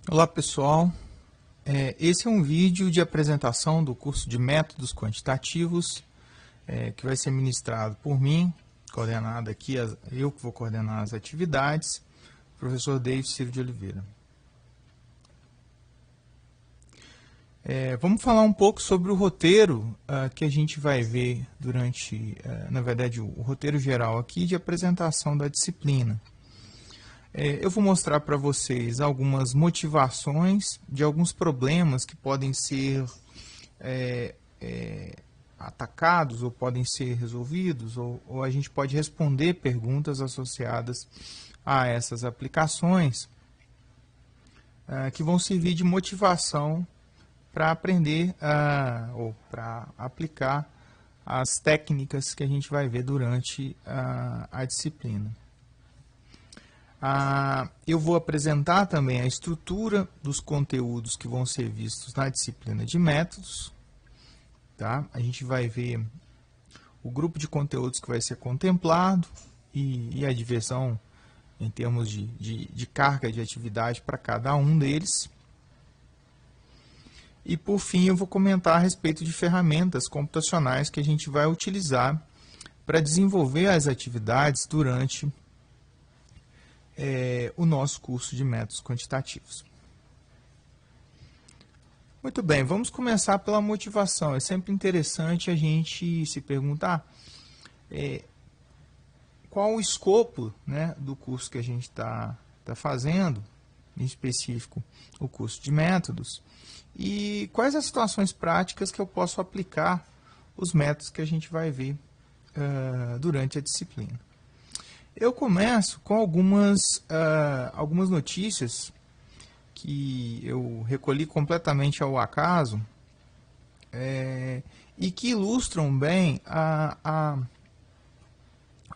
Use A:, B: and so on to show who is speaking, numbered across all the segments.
A: Olá pessoal, esse é um vídeo de apresentação do curso de métodos quantitativos que vai ser ministrado por mim, coordenado aqui, eu que vou coordenar as atividades, professor David Ciro de Oliveira. Vamos falar um pouco sobre o roteiro que a gente vai ver durante, na verdade, o roteiro geral aqui de apresentação da disciplina. Eu vou mostrar para vocês algumas motivações de alguns problemas que podem ser atacados ou podem ser resolvidos, ou a gente pode responder perguntas associadas a essas aplicações que vão servir de motivação para aprender ou para aplicar as técnicas que a gente vai ver durante a disciplina. Eu vou apresentar também a estrutura dos conteúdos que vão ser vistos na disciplina de métodos. Tá? A gente vai ver o grupo de conteúdos que vai ser contemplado e a divisão em termos de carga de atividade para cada um deles. E, por fim, eu vou comentar a respeito de ferramentas computacionais que a gente vai utilizar para desenvolver as atividades durante o nosso curso de métodos quantitativos. Muito bem, vamos começar pela motivação. É sempre interessante a gente se perguntar qual o escopo, né, do curso que a gente está fazendo, em específico o curso de métodos, e quais as situações práticas que eu posso aplicar os métodos que a gente vai ver durante a disciplina. Eu começo com algumas notícias que eu recolhi completamente ao acaso e que ilustram bem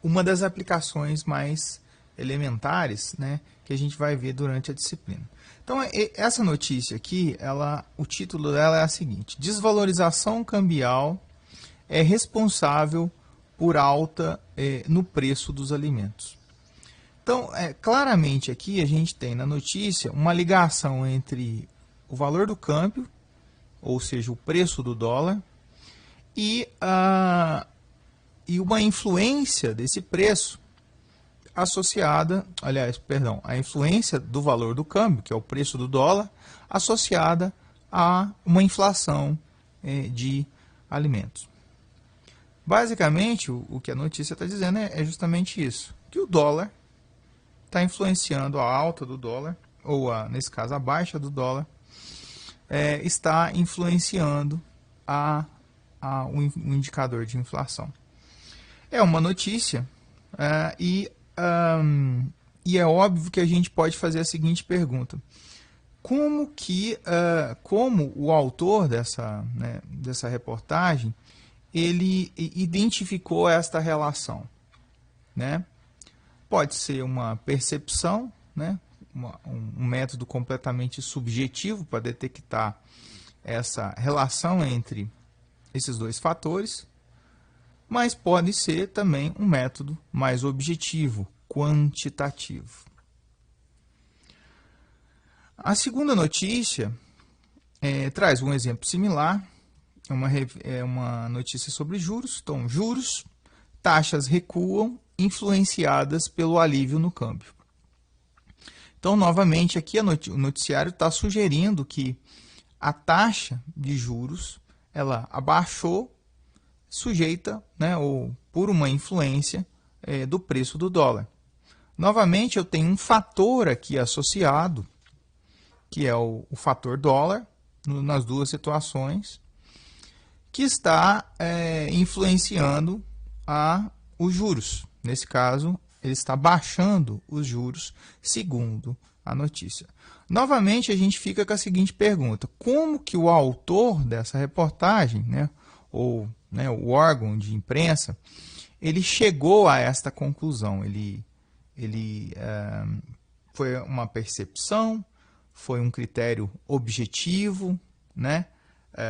A: uma das aplicações mais elementares, né, que a gente vai ver durante a disciplina. Então, essa notícia aqui, o título dela é a seguinte: desvalorização cambial é responsável por alta no preço dos alimentos. Então, claramente aqui a gente tem na notícia uma ligação entre o valor do câmbio, ou seja, o preço do dólar, e uma influência desse preço associada, a influência do valor do câmbio, que é o preço do dólar, associada a uma inflação de alimentos. Basicamente, o que a notícia está dizendo é justamente isso, que o dólar está influenciando a alta do dólar, ou nesse caso a baixa do dólar, está influenciando o indicador de inflação. É uma notícia e é óbvio que a gente pode fazer a seguinte pergunta: como o autor dessa reportagem ele identificou esta relação, né? Pode ser uma percepção, né? Um método completamente subjetivo para detectar essa relação entre esses dois fatores, mas pode ser também um método mais objetivo, quantitativo. A segunda notícia traz um exemplo similar. É uma notícia sobre juros. Então, juros, taxas recuam, influenciadas pelo alívio no câmbio. Então, novamente, aqui o noticiário está sugerindo que a taxa de juros ela abaixou, sujeita, né, ou por uma influência do preço do dólar. Novamente, eu tenho um fator aqui associado, que é o fator dólar, nas duas situações, que está influenciando os juros. Nesse caso, ele está baixando os juros, segundo a notícia. Novamente, a gente fica com a seguinte pergunta: como que o autor dessa reportagem, ou o órgão de imprensa, ele chegou a esta conclusão? Ele foi uma percepção, foi um critério objetivo,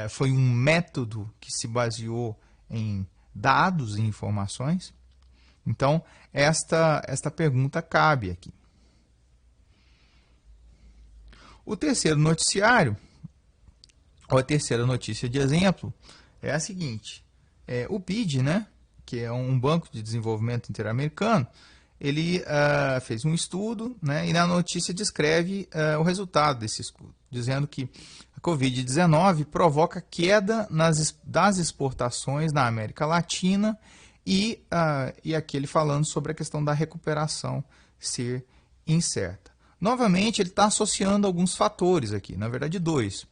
A: foi um método que se baseou em dados e informações? Então, esta pergunta cabe aqui. O terceiro noticiário, ou a terceira notícia de exemplo, é a seguinte. O BID, né, que é um banco de desenvolvimento interamericano, ele fez um estudo, né, e na notícia descreve o resultado desse estudo, dizendo que a Covid-19 provoca queda das exportações na América Latina e aqui ele falando sobre a questão da recuperação ser incerta. Novamente, ele está associando alguns fatores aqui, na verdade dois.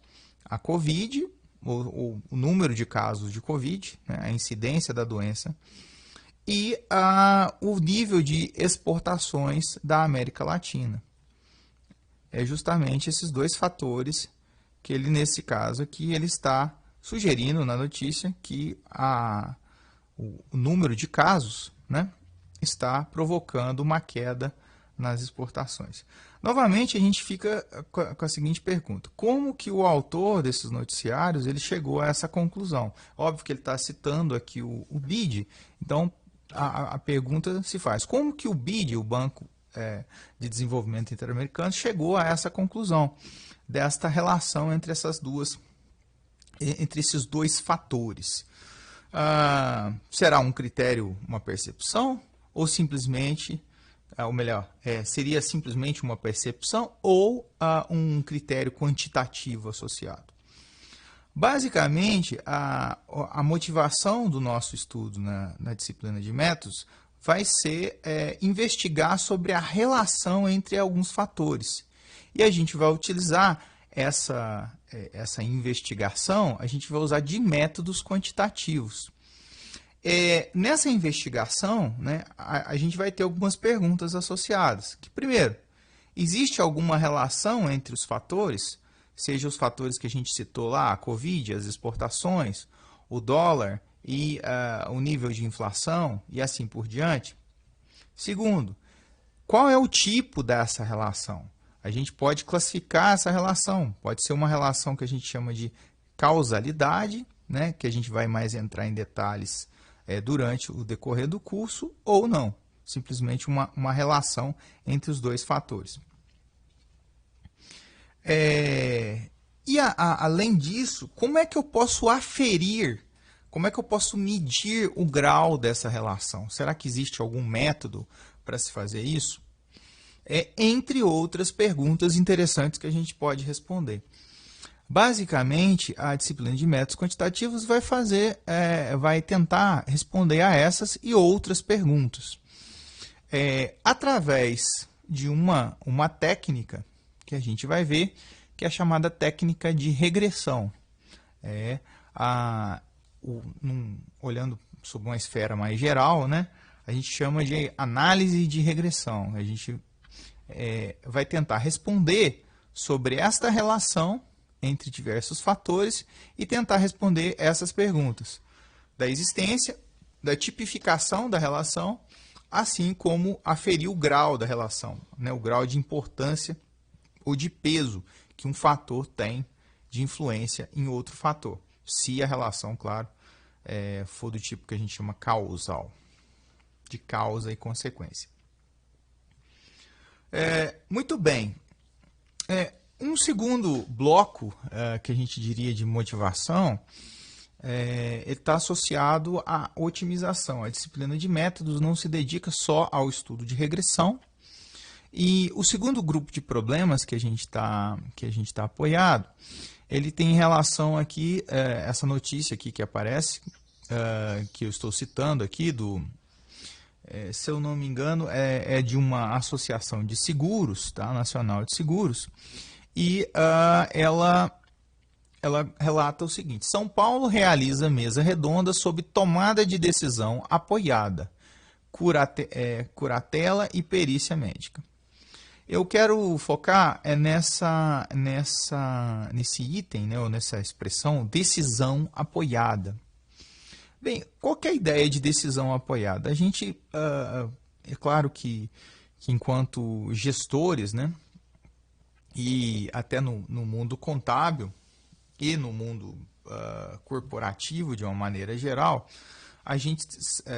A: A Covid, o número de casos de Covid, né, a incidência da doença, e o nível de exportações da América Latina. É justamente esses dois fatores que ele, nesse caso aqui, ele está sugerindo na notícia que o número de casos, né, está provocando uma queda nas exportações. Novamente, a gente fica com a seguinte pergunta. Como que o autor desses noticiários ele chegou a essa conclusão? Óbvio que ele está citando aqui o BID, então a pergunta se faz. Como que o BID, o Banco de Desenvolvimento Interamericano, chegou a essa conclusão desta relação entre esses dois fatores? Será um critério, uma percepção, ou simplesmente, ou melhor, seria simplesmente uma percepção ou um critério quantitativo associado? Basicamente, a motivação do nosso estudo na disciplina de métodos vai ser investigar sobre a relação entre alguns fatores. E a gente vai utilizar essa investigação, a gente vai usar de métodos quantitativos. Nessa investigação, né, a gente vai ter algumas perguntas associadas. Que, primeiro, existe alguma relação entre os fatores? Seja os fatores que a gente citou lá, a Covid, as exportações, o dólar e o nível de inflação e assim por diante. Segundo, qual é o tipo dessa relação? A gente pode classificar essa relação. Pode ser uma relação que a gente chama de causalidade, né, que a gente vai mais entrar em detalhes durante o decorrer do curso, ou não. Simplesmente uma relação entre os dois fatores. Além disso, como é que eu posso aferir, como é que eu posso medir o grau dessa relação? Será que existe algum método para se fazer isso? Entre outras perguntas interessantes que a gente pode responder. Basicamente, a disciplina de métodos quantitativos vai tentar responder a essas e outras perguntas. Através de uma técnica que a gente vai ver, que é a chamada técnica de regressão. Olhando sob uma esfera mais geral, né, a gente chama de análise de regressão. A gente vai tentar responder sobre esta relação entre diversos fatores e tentar responder essas perguntas da existência, da tipificação da relação, assim como aferir o grau da relação, né, o grau de importância ou de peso que um fator tem de influência em outro fator, se a relação, claro, for do tipo que a gente chama causal, de causa e consequência. Muito bem. Um segundo bloco que a gente diria de motivação está associado à otimização. A disciplina de métodos não se dedica só ao estudo de regressão. E o segundo grupo de problemas que a gente tá apoiado, ele tem relação aqui, essa notícia aqui que aparece, que eu estou citando aqui, se eu não me engano, é de uma associação de seguros, tá? Nacional de Seguros, e ela relata o seguinte: São Paulo realiza mesa redonda sobre tomada de decisão apoiada, curatela e perícia médica. Eu quero focar nesse item, né, ou nessa expressão, decisão apoiada. Bem, qual que é a ideia de decisão apoiada? A gente, é claro que enquanto gestores, né, e até no mundo contábil e no mundo corporativo de uma maneira geral, a gente,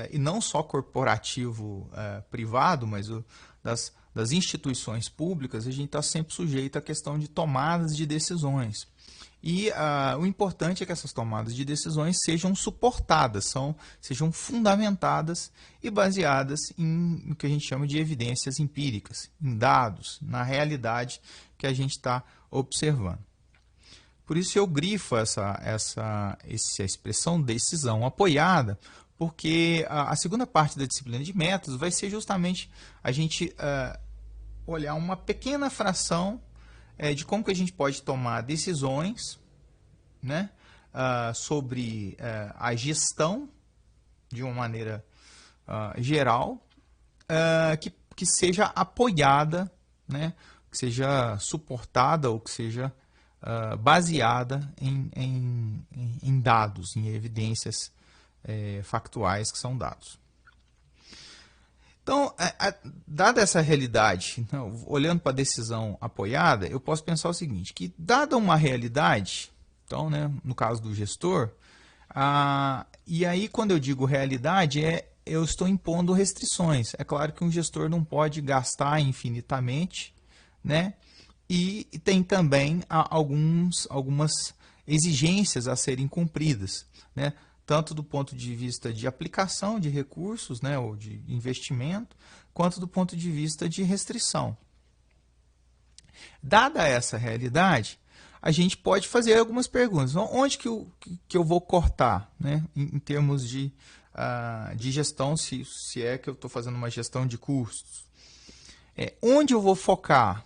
A: e não só corporativo privado, mas das das instituições públicas, a gente está sempre sujeito à questão de tomadas de decisões. E o importante é que essas tomadas de decisões sejam suportadas, sejam fundamentadas e baseadas em o que a gente chama de evidências empíricas, em dados, na realidade que a gente está observando. Por isso eu grifo essa expressão decisão apoiada, porque a segunda parte da disciplina de métodos vai ser justamente a gente olhar uma pequena fração de como que a gente pode tomar decisões, né, sobre a gestão de uma maneira geral, que seja apoiada, né, que seja suportada ou que seja baseada em dados, em evidências factuais que são dados. Então, dada essa realidade, então, olhando para a decisão apoiada, eu posso pensar o seguinte, que dada uma realidade, então, né, no caso do gestor, e aí quando eu digo realidade, eu estou impondo restrições. É claro que um gestor não pode gastar infinitamente, né, e tem também algumas exigências a serem cumpridas, né, tanto do ponto de vista de aplicação de recursos, né, ou de investimento, quanto do ponto de vista de restrição. Dada essa realidade, a gente pode fazer algumas perguntas. Onde que eu vou cortar, né, em termos de gestão, se é que eu estou fazendo uma gestão de custos? Onde eu vou focar?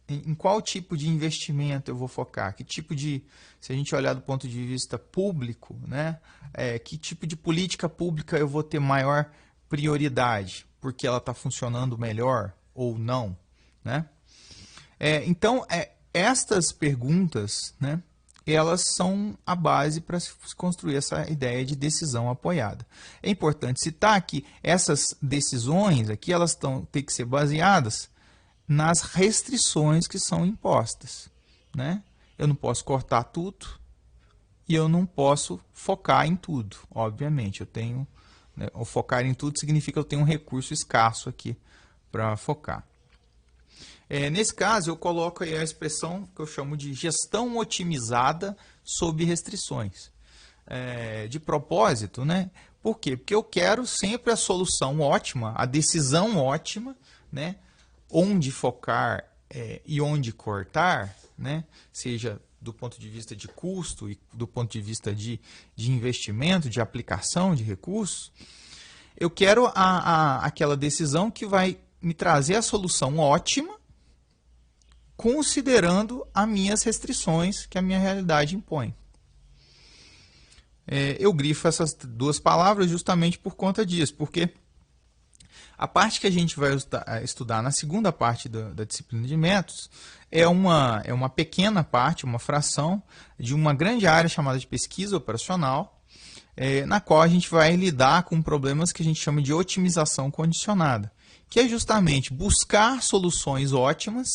A: Em qual tipo de investimento eu vou focar? Que tipo se a gente olhar do ponto de vista público, né, que tipo de política pública eu vou ter maior prioridade? Porque ela está funcionando melhor ou não, né? Então, estas perguntas, né, elas são a base para se construir essa ideia de decisão apoiada. É importante citar que essas decisões aqui, elas têm que ser baseadas nas restrições que são impostas, né? Eu não posso cortar tudo e eu não posso focar em tudo, obviamente. Né, o focar em tudo significa que eu tenho um recurso escasso aqui para focar. Nesse caso, eu coloco aí a expressão que eu chamo de gestão otimizada sob restrições. De propósito, né? Por quê? Porque eu quero sempre a solução ótima, a decisão ótima, né? Onde focar e onde cortar, né? Seja do ponto de vista de custo e do ponto de vista de investimento, de aplicação de recursos, eu quero aquela decisão que vai me trazer a solução ótima, considerando as minhas restrições que a minha realidade impõe. Eu grifo essas duas palavras justamente por conta disso, porque a parte que a gente vai estudar na segunda parte da disciplina de métodos é uma pequena parte, uma fração de uma grande área chamada de pesquisa operacional, na qual a gente vai lidar com problemas que a gente chama de otimização condicionada, que é justamente buscar soluções ótimas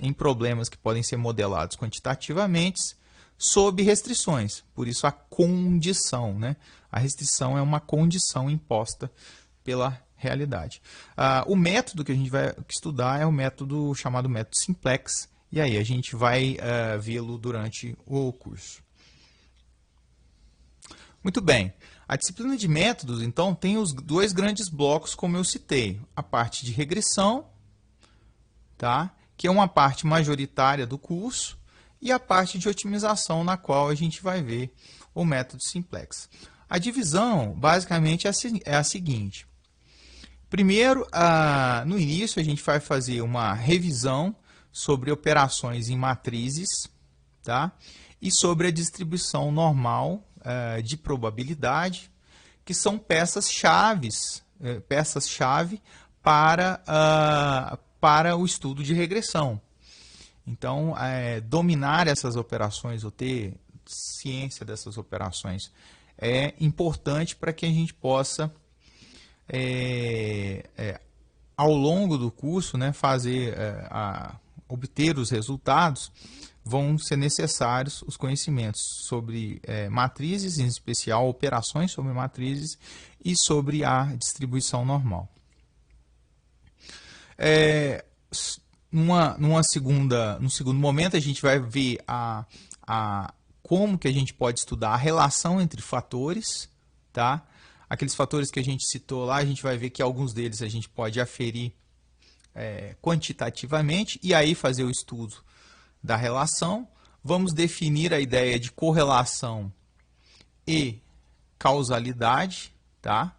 A: em problemas que podem ser modelados quantitativamente sob restrições. Por isso a condição, né? A restrição é uma condição imposta pela realidade. O método que a gente vai estudar é o método chamado método simplex, e aí a gente vai vê-lo durante o curso. Muito bem. A disciplina de métodos, então, tem os dois grandes blocos, como eu citei. A parte de regressão, tá? Que é uma parte majoritária do curso, e a parte de otimização, na qual a gente vai ver o método simplex. A divisão, basicamente, é a seguinte. Primeiro, no início, a gente vai fazer uma revisão sobre operações em matrizes, tá? E sobre a distribuição normal de probabilidade, que são peças-chave para o estudo de regressão. Então, dominar essas operações ou ter ciência dessas operações é importante para que a gente possa, ao longo do curso, né, obter os resultados. Vão ser necessários os conhecimentos sobre matrizes, em especial operações sobre matrizes e sobre a distribuição normal. Num segundo momento, a gente vai ver como que a gente pode estudar a relação entre fatores, tá? Aqueles fatores que a gente citou lá, a gente vai ver que alguns deles a gente pode aferir quantitativamente e aí fazer o estudo da relação. Vamos definir a ideia de correlação e causalidade, tá?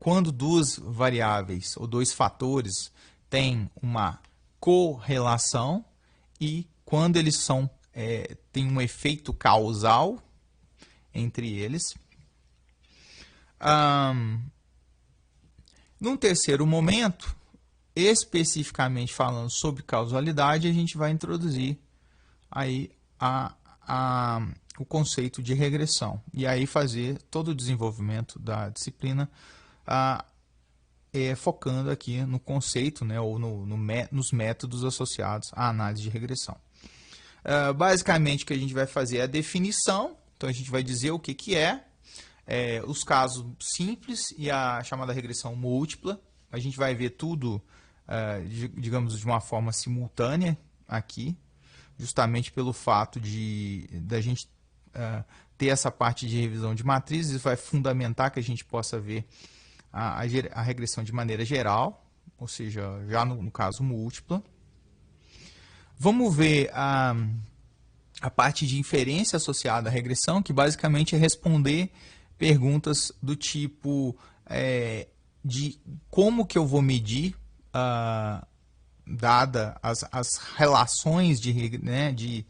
A: Quando duas variáveis ou dois fatores têm uma correlação e quando eles têm um efeito causal entre eles. Num terceiro momento, especificamente falando sobre causalidade, a gente vai introduzir aí o conceito de regressão e aí fazer todo o desenvolvimento da disciplina focando aqui no conceito, né, ou nos métodos associados à análise de regressão. Basicamente, o que a gente vai fazer é a definição, então a gente vai dizer o que é, os casos simples e a chamada regressão múltipla. A gente vai ver tudo, digamos, de uma forma simultânea aqui, justamente pelo fato da gente ter essa parte de revisão de matrizes, vai fundamentar que a gente possa ver a regressão de maneira geral, ou seja, já no caso múltipla. Vamos ver a parte de inferência associada à regressão, que basicamente é responder perguntas do tipo de como que eu vou medir, dada as relações de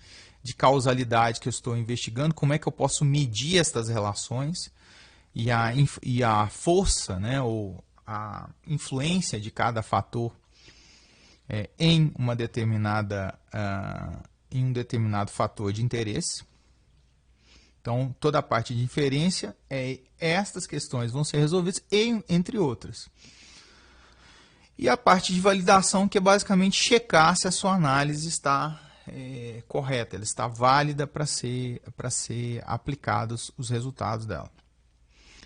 A: causalidade que eu estou investigando, como é que eu posso medir essas relações e a força, né, ou a influência de cada fator em um determinado fator de interesse. Então, toda a parte de inferência, estas questões vão ser resolvidas, entre outras. E a parte de validação, que é basicamente checar se a sua análise está correta, ela está válida para ser aplicados os resultados dela.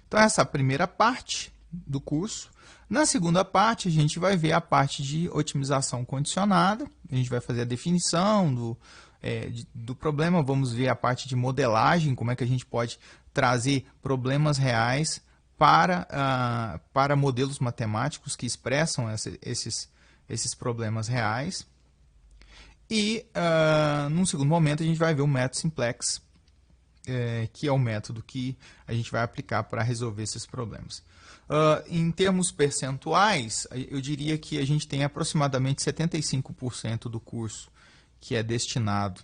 A: Então, essa é a primeira parte do curso. Na segunda parte, a gente vai ver a parte de otimização condicionada. A gente vai fazer a definição do problema. Vamos ver a parte de modelagem, como é que a gente pode trazer problemas reais para modelos matemáticos que expressam esses problemas reais. E, num segundo momento, a gente vai ver o método simplex, que é o método que a gente vai aplicar para resolver esses problemas. Em termos percentuais, eu diria que a gente tem aproximadamente 75% do curso que é destinado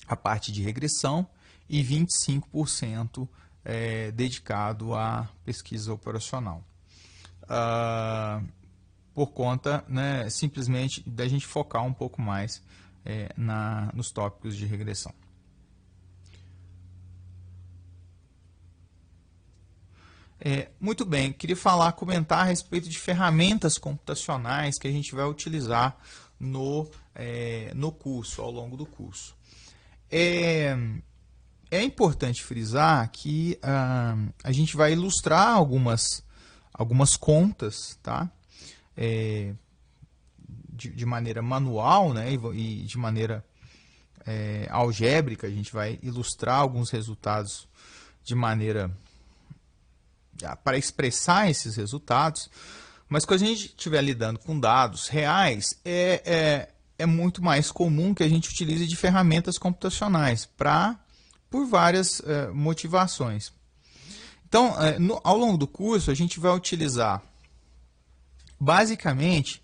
A: à parte de regressão e 25% dedicado à pesquisa operacional. Por conta, né, simplesmente da gente focar um pouco mais nos tópicos de regressão. Muito bem, queria comentar a respeito de ferramentas computacionais que a gente vai utilizar no curso, ao longo do curso. É importante frisar que a gente vai ilustrar algumas contas, tá? De maneira manual, né? E de maneira algébrica, a gente vai ilustrar alguns resultados de maneira para expressar esses resultados, mas quando a gente estiver lidando com dados reais, é muito mais comum que a gente utilize de ferramentas computacionais por várias motivações. Então, ao longo do curso, a gente vai utilizar basicamente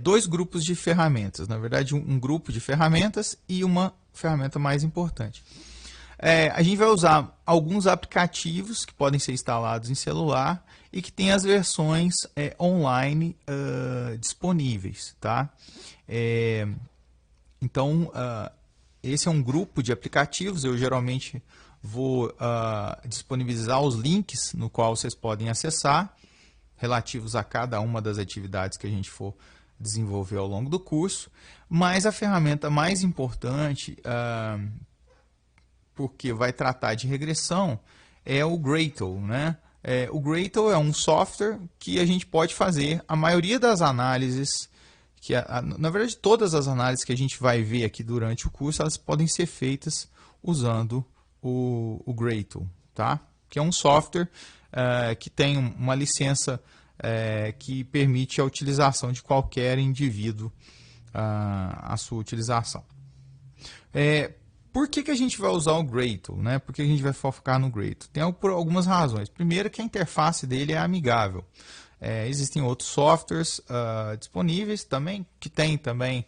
A: dois grupos de ferramentas, na verdade um grupo de ferramentas e uma ferramenta mais importante. A gente vai usar alguns aplicativos que podem ser instalados em celular e que tem as versões online disponíveis, tá? Então, esse é um grupo de aplicativos. Eu geralmente vou disponibilizar os links no qual vocês podem acessar, relativos a cada uma das atividades que a gente for desenvolver ao longo do curso. Mas a ferramenta mais importante, porque vai tratar de regressão, é o Gradle, né? O Gradle é um software que a gente pode fazer a maioria das análises, na verdade todas as análises que a gente vai ver aqui durante o curso, elas podem ser feitas usando o Gradle, tá? Que é um software que tem uma licença que permite a utilização de qualquer indivíduo, a sua utilização. Por que a gente vai usar o Gradle, né? Por que a gente vai focar no Gradle? Tem por algumas razões. Primeiro, que a interface dele é amigável. Existem outros softwares disponíveis também, que tem também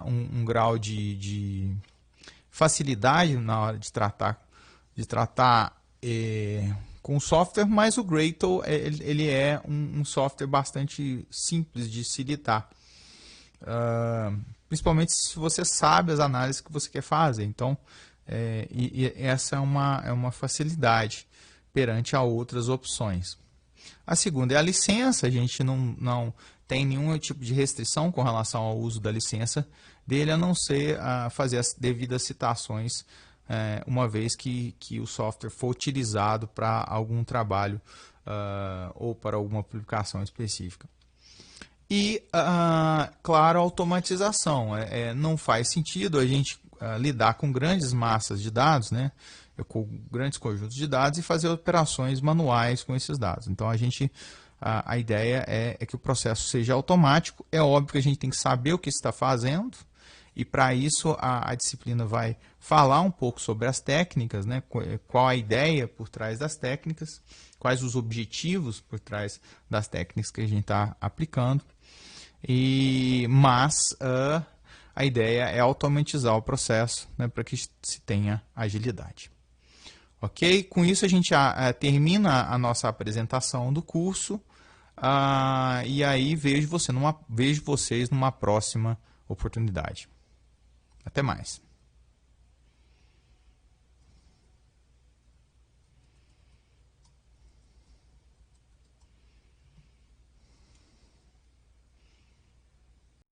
A: um grau de facilidade na hora de tratar com o software, mas o Gradle ele é um software bastante simples de se lidar. Principalmente se você sabe as análises que você quer fazer. Então, essa é uma facilidade perante a outras opções. A segunda é a licença. A gente não tem nenhum tipo de restrição com relação ao uso da licença dele, a não ser fazer as devidas citações, uma vez que o software for utilizado para algum trabalho ou para alguma publicação específica. E, claro, a automatização. Não faz sentido a gente lidar com grandes massas de dados, né, com grandes conjuntos de dados e fazer operações manuais com esses dados. Então, a ideia é que o processo seja automático. É óbvio que a gente tem que saber o que está fazendo, e para isso a disciplina vai falar um pouco sobre as técnicas, né, qual a ideia por trás das técnicas, quais os objetivos por trás das técnicas que a gente está aplicando. Mas a ideia é automatizar o processo, né, para que se tenha agilidade. Ok? Com isso a gente termina a nossa apresentação do curso, e aí vejo vocês numa próxima oportunidade. Até mais.